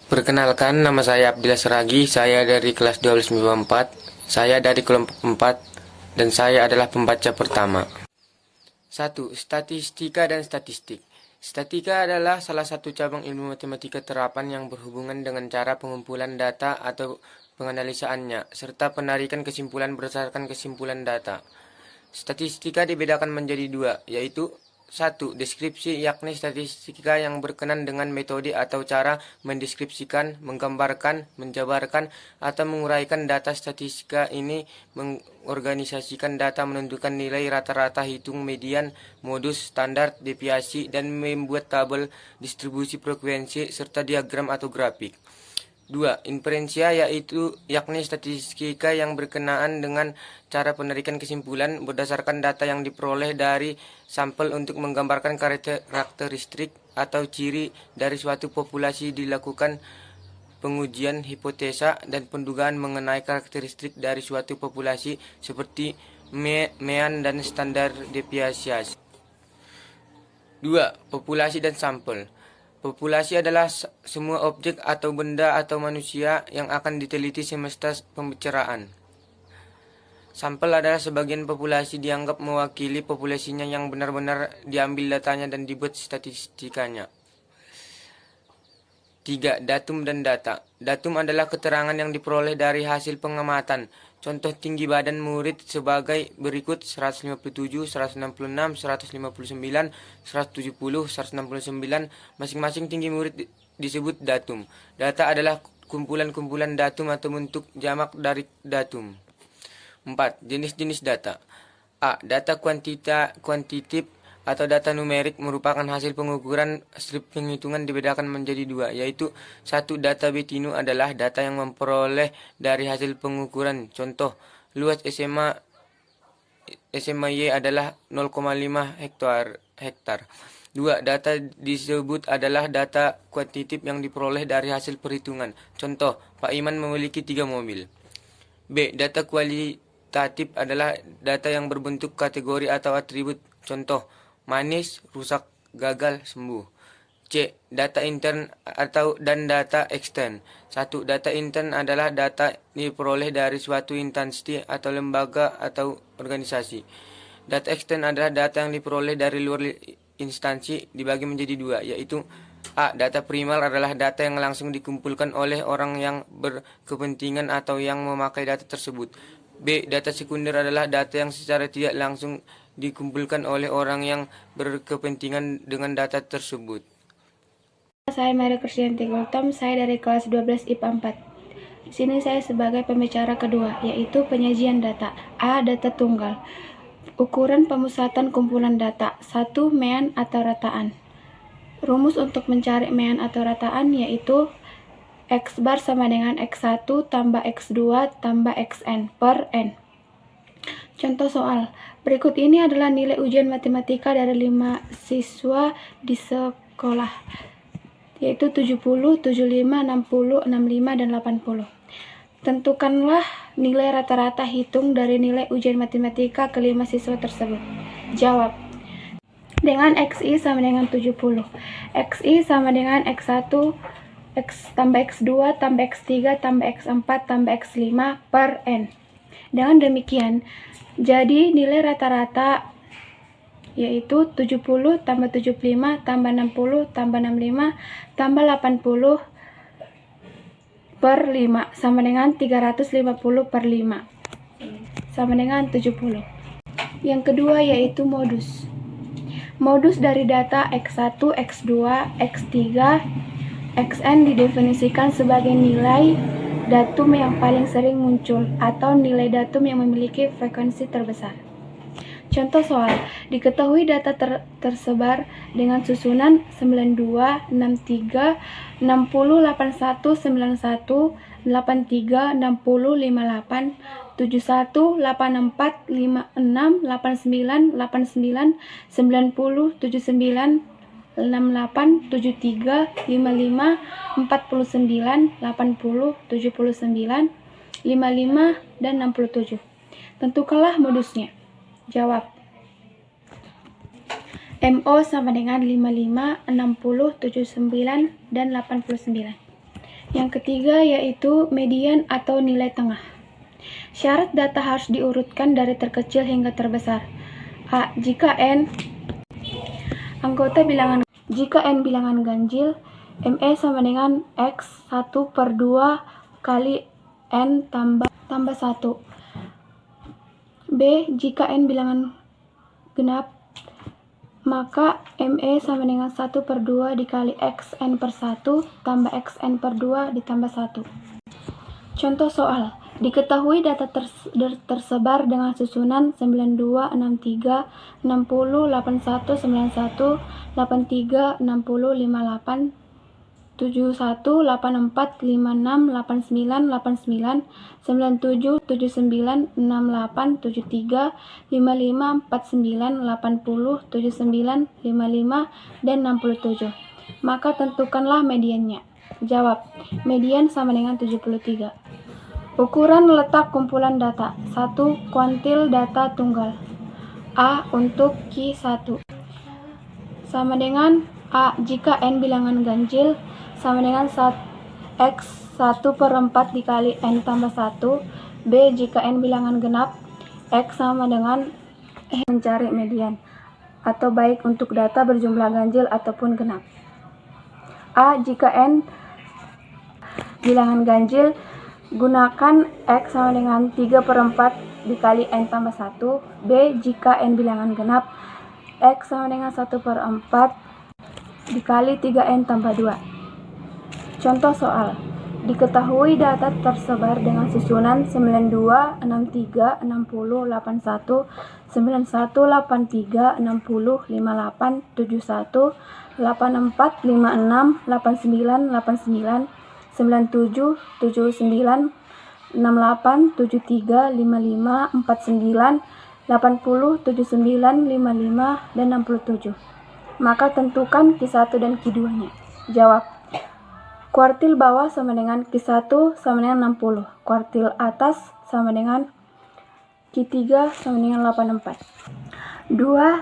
Perkenalkan, nama saya Abdillah Seragi, saya dari kelas 12 MIPA 4, saya dari kelompok 4, dan saya adalah pembaca pertama. 1. Statistika dan statistik. Statistika adalah salah satu cabang ilmu matematika terapan yang berhubungan dengan cara pengumpulan data atau penganalisaannya, serta penarikan kesimpulan berdasarkan kesimpulan data. Statistika dibedakan menjadi dua, yaitu 1. Deskripsi, yakni statistika yang berkenan dengan metode atau cara mendeskripsikan, menggambarkan, menjabarkan, atau menguraikan data. Statistika ini mengorganisasikan data, menentukan nilai rata-rata, hitung median, modus, standar, deviasi, dan membuat tabel distribusi frekuensi serta diagram atau grafik. 2. Inferensia, yakni statistika yang berkenaan dengan cara penarikan kesimpulan berdasarkan data yang diperoleh dari sampel untuk menggambarkan karakteristik atau ciri dari suatu populasi. Dilakukan pengujian hipotesa dan pendugaan mengenai karakteristik dari suatu populasi seperti mean dan standar deviasi. 2. Populasi dan sampel. Populasi adalah semua objek atau benda atau manusia yang akan diteliti semesta pembicaraan. Sampel adalah sebagian populasi dianggap mewakili populasinya yang benar-benar diambil datanya dan dibuat statistikanya. 3. Datum dan data. Datum adalah keterangan yang diperoleh dari hasil pengamatan. Contoh tinggi badan murid sebagai berikut: 157, 166, 159, 170, 169. Masing-masing tinggi murid disebut datum. Data adalah kumpulan-kumpulan datum atau bentuk jamak dari datum. 4. Jenis-jenis data. A. Data kuantitatif atau data numerik merupakan hasil pengukuran. Strip penghitungan dibedakan menjadi dua, yaitu 1. Data Bettino adalah data yang memperoleh dari hasil pengukuran. Contoh, luas SMA Y adalah 0,5 hektar. 2. Data disebut adalah data kuantitatif yang diperoleh dari hasil perhitungan. Contoh, Pak Iman memiliki 3 mobil. B. Data kualitatif adalah data yang berbentuk kategori atau atribut. Contoh, manis, rusak, gagal, sembuh. C. Data intern dan data ekstern. 1. Data intern adalah data diperoleh dari suatu instansi atau lembaga atau organisasi. Data ekstern adalah data yang diperoleh dari luar instansi, dibagi menjadi dua, yaitu A. Data primer adalah data yang langsung dikumpulkan oleh orang yang berkepentingan atau yang memakai data tersebut. B. Data sekunder adalah data yang secara tidak langsung dikumpulkan oleh orang yang berkepentingan dengan data tersebut. Saya Maria Krisdayanti Gultom, saya dari kelas 12 IPA 4. Di sini saya sebagai pembicara kedua, yaitu penyajian data. A. Data tunggal. Ukuran pemusatan kumpulan data. 1. Mean atau rataan. Rumus untuk mencari mean atau rataan yaitu X bar sama dengan X1 tambah X2 tambah Xn per N. Contoh soal. Berikut ini adalah nilai ujian matematika dari 5 siswa di sekolah, yaitu 70, 75, 60, 65, dan 80. Tentukanlah nilai rata-rata hitung dari nilai ujian matematika kelima siswa tersebut. Jawab. Dengan XI sama dengan 70. XI sama dengan X1 tambah X2 tambah X3 tambah X4 tambah X5 per N. Dengan demikian, jadi nilai rata-rata yaitu 70 tambah 75 tambah 60 tambah 65 tambah 80 per 5 sama dengan 350 per 5 sama dengan 70. Yang kedua yaitu modus. Modus dari data X1, X2, X3, Xn didefinisikan sebagai nilai datum yang paling sering muncul atau nilai datum yang memiliki frekuensi terbesar. Contoh soal. Diketahui data tersebar dengan susunan 92, 63, 60, 81, 91, 83, 60, 58, 71, 84, 56, 89, 89, 90, 79, 68, 73, 55, 49, 80, 79, 55, dan 67. Tentukanlah modusnya. Jawab. MO sama dengan 55, 60, 79, dan 89. Yang ketiga yaitu median atau nilai tengah. Syarat data harus diurutkan dari terkecil hingga terbesar. A. Jika n bilangan ganjil, ME sama dengan X 1/2 kali N tambah 1. B. Jika N bilangan genap, maka ME sama dengan 1/2 dikali XN/1 tambah XN/2 ditambah 1. Contoh soal. Diketahui data tersebar dengan susunan 92, 63, 60, 81, 91, 83, 60, 58, 71, 84, 56, 89, 89, 97, 79, 68, 73, 55, 49, 80, 79, 55, dan 67. Maka tentukanlah mediannya. Jawab. Median sama dengan 73. Ukuran letak kumpulan data. 1. Kuantil data tunggal. A untuk Q1 sama dengan A jika N bilangan ganjil sama dengan X 1/4 dikali N tambah 1. B jika N bilangan genap, X sama dengan mencari median, atau baik untuk data berjumlah ganjil ataupun genap. A jika N bilangan ganjil, gunakan X sama dengan 3/4 dikali N tambah 1. B jika N bilangan genap, X sama dengan 1/4 dikali 3N tambah 2. Contoh soal. Diketahui data tersebar dengan susunan 92, 63, 60, 81, 91, 83, 60, 58, 71, 84, 56, 89, 89, 97, 79, 68, 73, 55, 49, 80, 79, 55, dan 67. Maka tentukan Q1 dan Q2-nya. Jawab. Kuartil bawah sama dengan Q1 sama dengan 60. Kuartil atas sama dengan Q3 sama dengan 84. 2.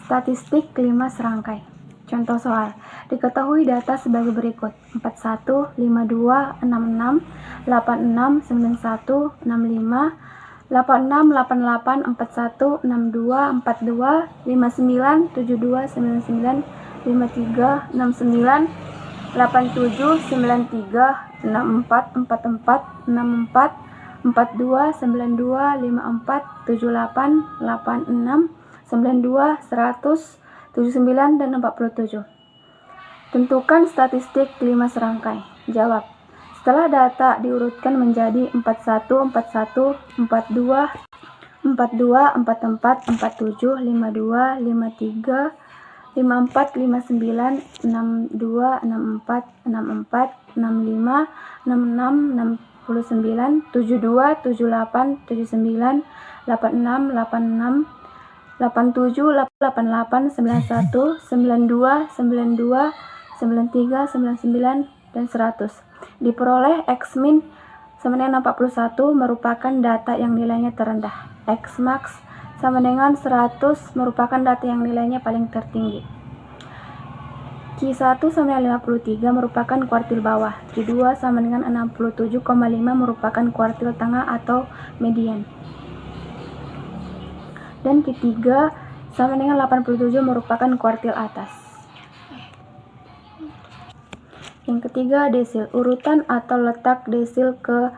Statistik 5 serangkai. Contoh soal. Diketahui data sebagai berikut. 41, 52, 66, 86, 91, 65, 86, 88, 41, 62, 42, 59, 72, 99, 53, 69, 87, 93, 64, 44, 64, 42, 92, 54, 78, 86, 92, 100, 79, dan 47. Tentukan statistik 5 serangkai. Jawab. Setelah data diurutkan menjadi 41, 41, 42, 42, 44, 47, 52, 53, 54, 59, 62, 64, 64, 65, 66, 69, 72, 78, 79, 86, 86, 87, 88, 91, 92, 92, 93, 99, dan 100. Diperoleh X min sama dengan 41 merupakan data yang nilainya terendah. X max sama dengan 100 merupakan data yang nilainya paling tertinggi. Q1 sama dengan 53 merupakan kuartil bawah. Q2 sama dengan 67,5 merupakan kuartil tengah atau median. Dan Q3 sama dengan 87 merupakan kuartil atas. Yang ketiga, desil. Urutan atau letak desil ke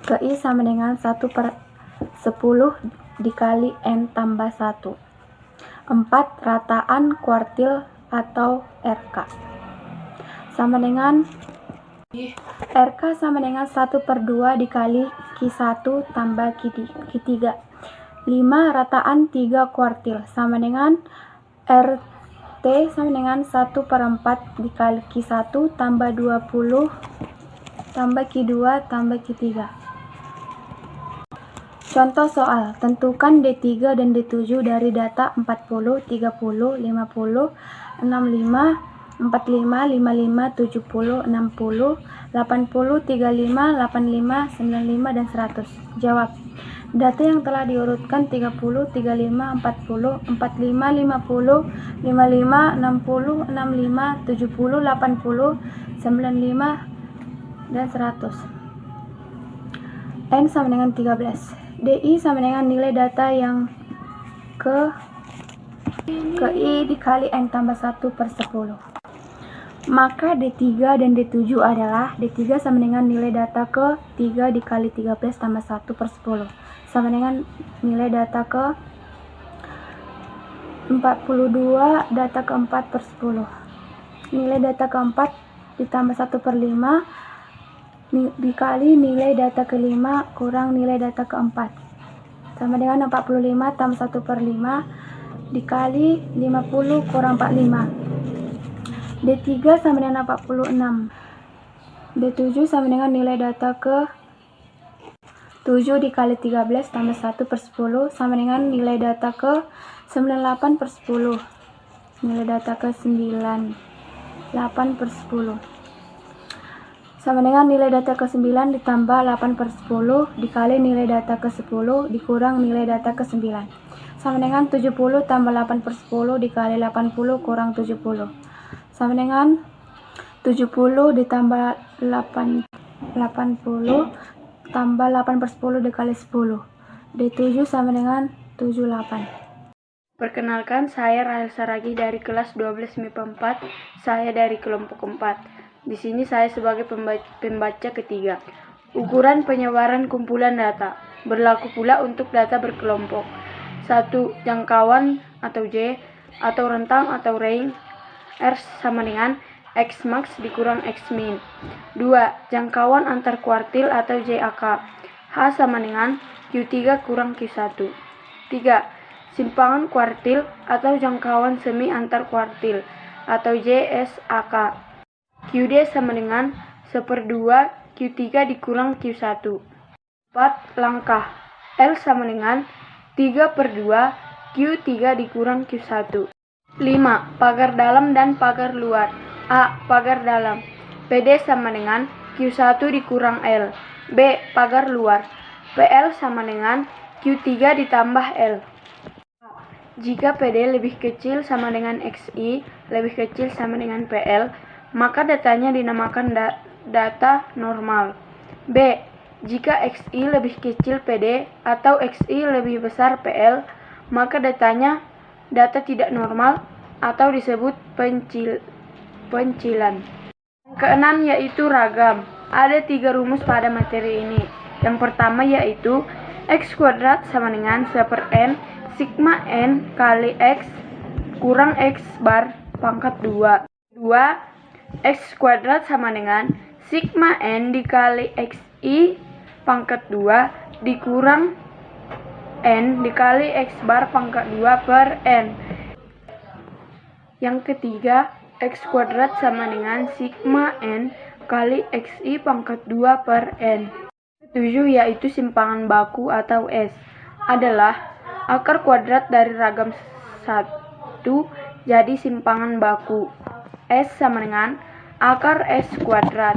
I sama dengan 1/10 dikali N tambah 1. 4. Rataan kuartil atau RK sama dengan RK sama dengan 1/2 dikali Q1 tambah Q3. 5. Rataan 3 kuartil sama dengan RT sama dengan 1/4 dikali Q1 tambah 20 tambah Q2 tambah Q3. Contoh soal. Tentukan D3 dan D7 dari data 40, 30, 50, 65, 45, 55, 70, 60, 80, 35, 85, 95, dan 100. Jawab. Data yang telah diurutkan 30, 35, 40, 45, 50, 55, 60, 65, 70, 80, 90, 95, dan 100. N sama dengan 13. DI sama dengan nilai data yang ke I dikali N tambah 1 per 10. Maka D3 dan D7 adalah D3 sama dengan nilai data ke 3 dikali 13 tambah 1 per 10 sama dengan nilai data ke 42 data ke 4 per 10. Nilai data ke 4 ditambah 1 per 5 dikali nilai data ke 5 kurang nilai data ke 4 sama dengan 45 tambah 1 per 5 dikali 50 kurang 45. D3 sama dengan 46. D7 sama dengan nilai data ke 7 dikali 13 tambah 1 per 10 sama dengan nilai data ke 98 per 10. Nilai data ke 98 per 10. Sama dengan nilai data ke 9 ditambah 8 per 10 dikali nilai data ke 10 dikurang nilai data ke 9. Sama dengan 70 tambah 8 per 10 dikali 80 kurang 70. Sama dengan 70 ditambah 80 tambah 8 per 10 dikali 10. D7 sama dengan 78. Perkenalkan, saya Rahel Saragi dari kelas 12 MIPA 4. Saya dari kelompok 4. Di sini saya sebagai pembaca ketiga. Ukuran penyebaran kumpulan data berlaku pula untuk data berkelompok. 1. Jangkauan atau J atau rentang atau range R sama dengan X max dikurang X min. 2. Jangkauan antar kuartil atau JAK. H sama dengan Q3 kurang Q1. 3. Simpangan kuartil atau jangkauan semi antar kuartil atau JSAK. QD sama dengan 1/2 Q3 dikurang Q1. 4. Langkah L sama dengan 3/2 Q3 dikurang Q1. 5. Pagar dalam dan pagar luar. A. Pagar dalam. PD sama dengan Q1 dikurang L. B. Pagar luar. PL sama dengan Q3 ditambah L. Jika PD lebih kecil sama dengan XI, lebih kecil sama dengan PL, maka datanya dinamakan data normal. B. Jika XI lebih kecil PD atau XI lebih besar PL, maka data tidak normal atau disebut pencilan. Keenam yaitu ragam. Ada 3 rumus pada materi ini. Yang pertama yaitu X kuadrat sama dengan 1/n sigma n kali X kurang X bar pangkat 2. 2. X kuadrat sama dengan sigma n dikali XI pangkat 2 dikurang n dikali X bar pangkat 2 per n. Yang ketiga, X kuadrat sama dengan sigma n kali XI pangkat 2 per n. 7 yaitu simpangan baku atau S adalah akar kuadrat dari ragam 1 jadi simpangan baku. S sama dengan akar S kuadrat.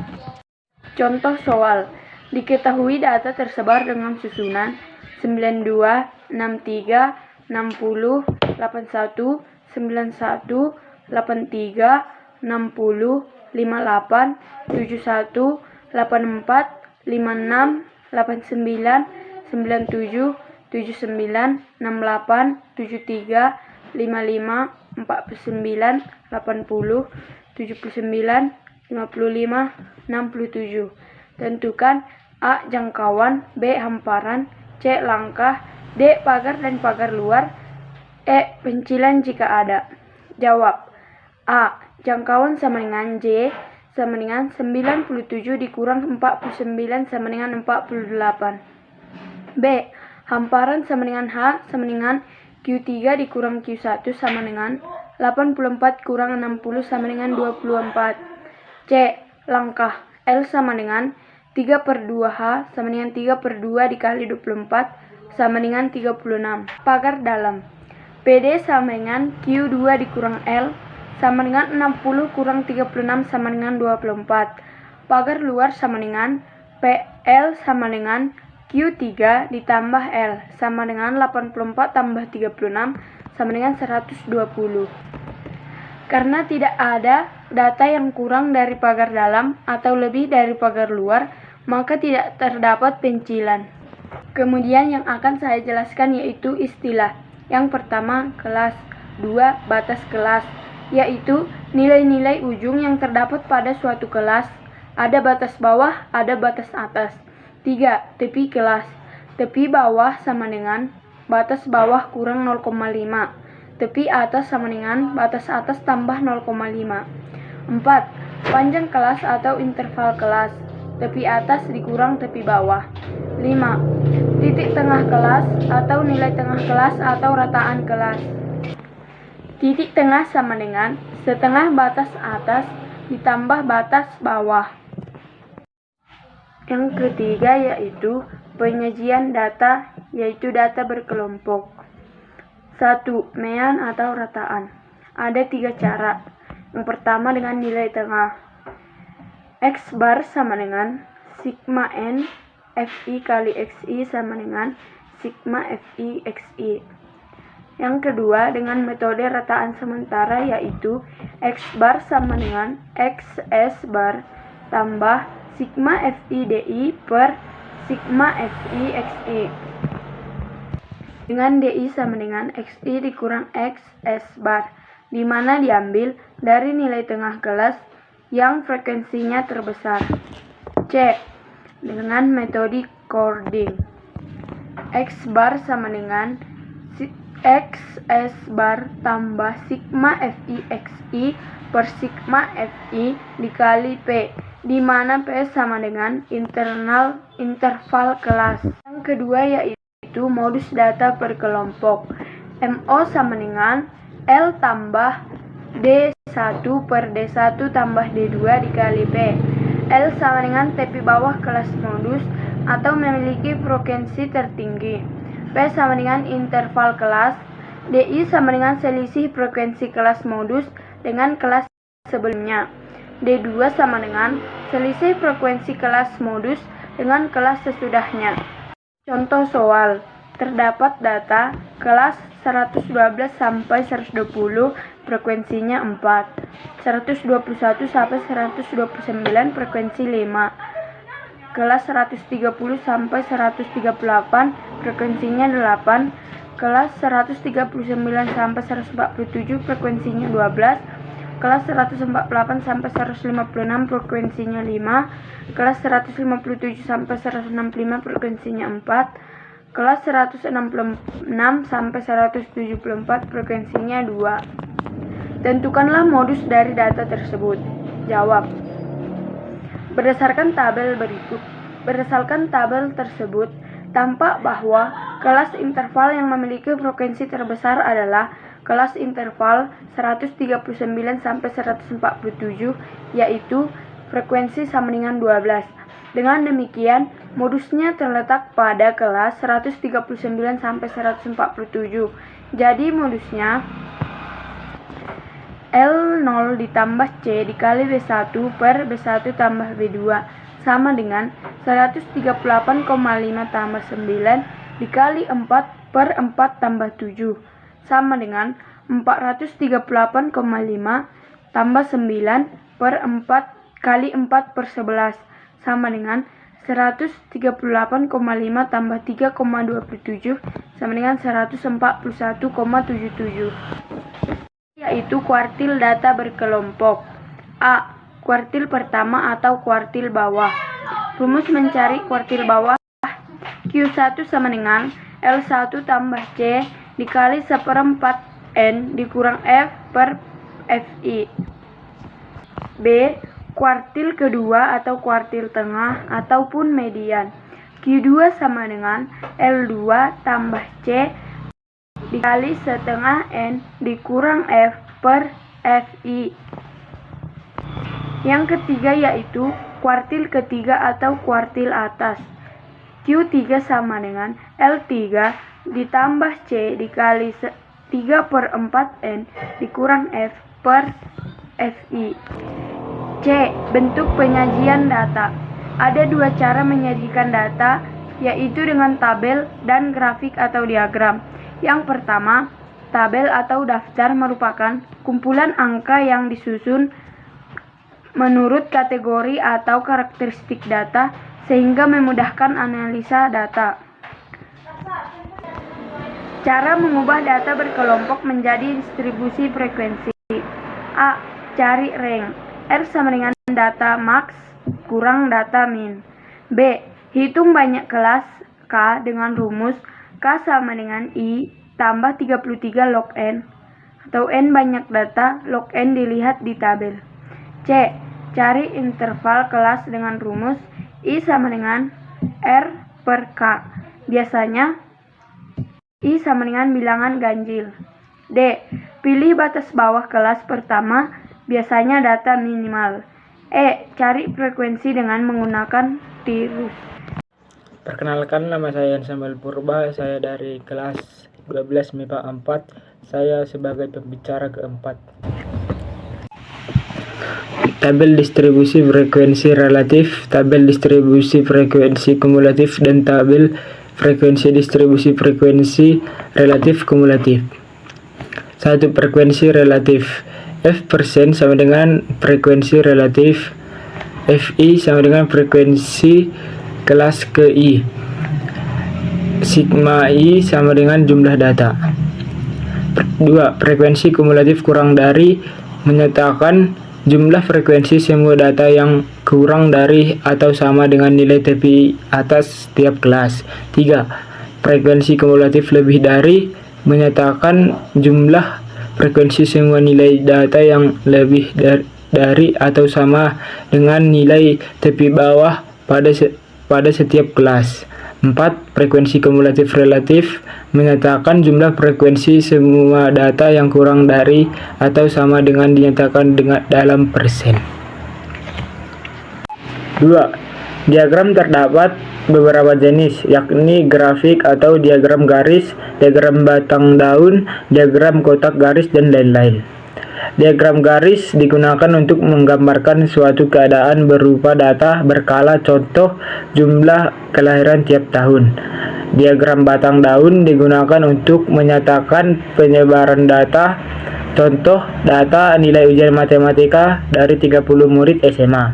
Contoh soal. Diketahui data tersebar dengan susunan 92, 63, 60, 81, 91, 83, 60, 58, 71, 84, 56, 89, 97, 79, 68, 73, 55, 49, 80, 79, 55, 67. Tentukan A. Jangkauan, B. Hamparan, C. Langkah, D. Pagar dan pagar luar, E. Pencilan jika ada. Jawab. A. Jangkauan sama dengan J sama dengan 97 dikurang 49 sama dengan 48. B. Hamparan sama dengan H sama dengan Q3 dikurang Q1 sama dengan 84 kurang 60 sama dengan 24. C. Langkah L sama dengan 3/2H sama dengan 3/2 dikali 24 sama dengan 36. Pagar dalam. PD sama dengan Q2 dikurang L sama dengan 60 kurang 36 sama dengan 24. Pagar luar sama dengan PL sama dengan Q3 ditambah L sama dengan 84 tambah 36 sama dengan 120. Karena tidak ada data yang kurang dari pagar dalam atau lebih dari pagar luar, maka tidak terdapat pencilan. Kemudian yang akan saya jelaskan yaitu istilah. Yang pertama, kelas. 2. Batas kelas, yaitu nilai-nilai ujung yang terdapat pada suatu kelas. Ada batas bawah, ada batas atas. 3. Tepi kelas. Tepi bawah sama dengan batas bawah kurang 0,5. Tepi atas sama dengan batas atas tambah 0,5. 4. Panjang kelas atau interval kelas. Tepi atas dikurang tepi bawah. 5. Titik tengah kelas atau nilai tengah kelas atau rataan kelas. Titik tengah sama dengan setengah batas atas ditambah batas bawah. Yang ketiga yaitu penyajian data, yaitu data berkelompok. 1. Mean atau rataan. Ada 3 cara. Yang pertama dengan nilai tengah. X bar sama dengan sigma N FI kali XI sama dengan sigma FI XI. Yang kedua dengan metode rataan sementara, yaitu X bar sama dengan XS bar tambah sigma FI DI per sigma FI XI. Dengan DI sama dengan XI dikurang XS bar, di mana diambil dari nilai tengah kelas yang frekuensinya terbesar. C. Dengan metode cording. X bar sama dengan XS bar tambah sigma FI XI per sigma FI dikali P, di mana P sama dengan interval kelas. Yang kedua yaitu modus data berkelompok. MO sama dengan L tambah D1 per D1 tambah D2 dikali P. L sama dengan tepi bawah kelas modus atau memiliki frekuensi tertinggi. P sama dengan interval kelas. DI sama dengan selisih frekuensi kelas modus dengan kelas sebelumnya. D2 sama dengan selisih frekuensi kelas modus dengan kelas sesudahnya. Contoh soal. Terdapat data kelas 112 sampai 120, frekuensinya 4. 121 sampai 129, frekuensi 5. Kelas 130 sampai 138, frekuensinya 8. Kelas 139 sampai 147, frekuensinya 12. Kelas 148 sampai 156, frekuensinya 5. Kelas 157 sampai 165, frekuensinya 4. Kelas 166 sampai 174, frekuensinya 2. Tentukanlah modus dari data tersebut. Jawab. Berdasarkan tabel berikut. Berdasarkan tabel tersebut, tampak bahwa kelas interval yang memiliki frekuensi terbesar adalah kelas interval 139 sampai 147, yaitu frekuensi sama dengan 12. Dengan demikian, modusnya terletak pada kelas 139 sampai 147. Jadi modusnya L0 ditambah C dikali B1 per B1 tambah B2 sama dengan 138,5 tambah 9 dikali 4 per 4 tambah 7 sama dengan 438,5 tambah 9 per 4 kali 4 per 11 sama dengan 138,5 tambah 3,27 sama dengan 141,77, yaitu kuartil data berkelompok. A. Kuartil pertama atau kuartil bawah. Rumus mencari kuartil bawah. Q1 sama dengan L1 tambah C dikali 1/4 N dikurang F per FI. B. Kuartil kedua atau kuartil tengah ataupun median. Q2 sama dengan L2 tambah C dikali setengah N dikurang F per FI. Yang ketiga yaitu kuartil ketiga atau kuartil atas. Q3 sama dengan L3 ditambah C dikali 3/4 N dikurang F per FI. C. Bentuk penyajian data. Ada 2 cara menyajikan data, yaitu dengan tabel dan grafik atau diagram. Yang pertama, Tabel atau daftar merupakan kumpulan angka yang disusun menurut kategori atau karakteristik data sehingga memudahkan analisa data. Cara mengubah data berkelompok menjadi distribusi frekuensi. A. Cari rank. R sama dengan data max kurang data min. B. Hitung banyak kelas K dengan rumus K sama dengan I tambah 33 log N, atau N banyak data, log N dilihat di tabel. C. Cari interval kelas dengan rumus I sama dengan R per K. Biasanya I sama dengan bilangan ganjil. D. Pilih batas bawah kelas pertama, biasanya data minimal. E. Cari frekuensi dengan menggunakan tirus. Perkenalkan, nama saya Samuel Purba, saya dari kelas 12 MIPA 4, saya sebagai pembicara keempat. Tabel distribusi frekuensi relatif, tabel distribusi frekuensi kumulatif, dan tabel frekuensi distribusi frekuensi relatif kumulatif. 1. Frekuensi relatif. F% sama dengan frekuensi relatif. Fi sama dengan frekuensi kelas ke I. Sigma I sama dengan jumlah data. 2. Frekuensi kumulatif kurang dari menyatakan jumlah frekuensi semua data yang kurang dari atau sama dengan nilai TPI atas setiap kelas. 3. Frekuensi kumulatif lebih dari menyatakan jumlah frekuensi semua nilai data yang lebih dari atau sama dengan nilai TPI bawah pada setiap kelas. 4. Frekuensi kumulatif relatif menyatakan jumlah frekuensi semua data yang kurang dari atau sama dengan dinyatakan dalam persen. 2. Diagram terdapat beberapa jenis, yakni grafik atau diagram garis, diagram batang daun, diagram kotak garis, dan lain-lain. Diagram garis digunakan untuk menggambarkan suatu keadaan berupa data berkala, contoh jumlah kelahiran tiap tahun. Diagram batang daun digunakan untuk menyatakan penyebaran data, contoh data nilai ujian matematika dari 30 murid SMA.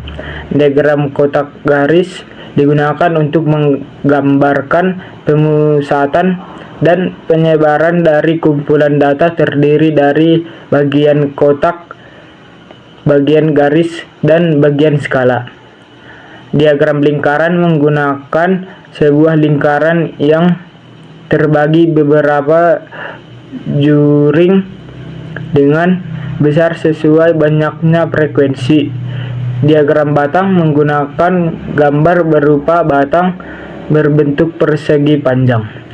Diagram kotak garis digunakan untuk menggambarkan pemusatan dan penyebaran dari kumpulan data terdiri dari bagian kotak, bagian garis, dan bagian skala. Diagram lingkaran menggunakan sebuah lingkaran yang terbagi beberapa juring dengan besar sesuai banyaknya frekuensi. Diagram batang menggunakan gambar berupa batang berbentuk persegi panjang.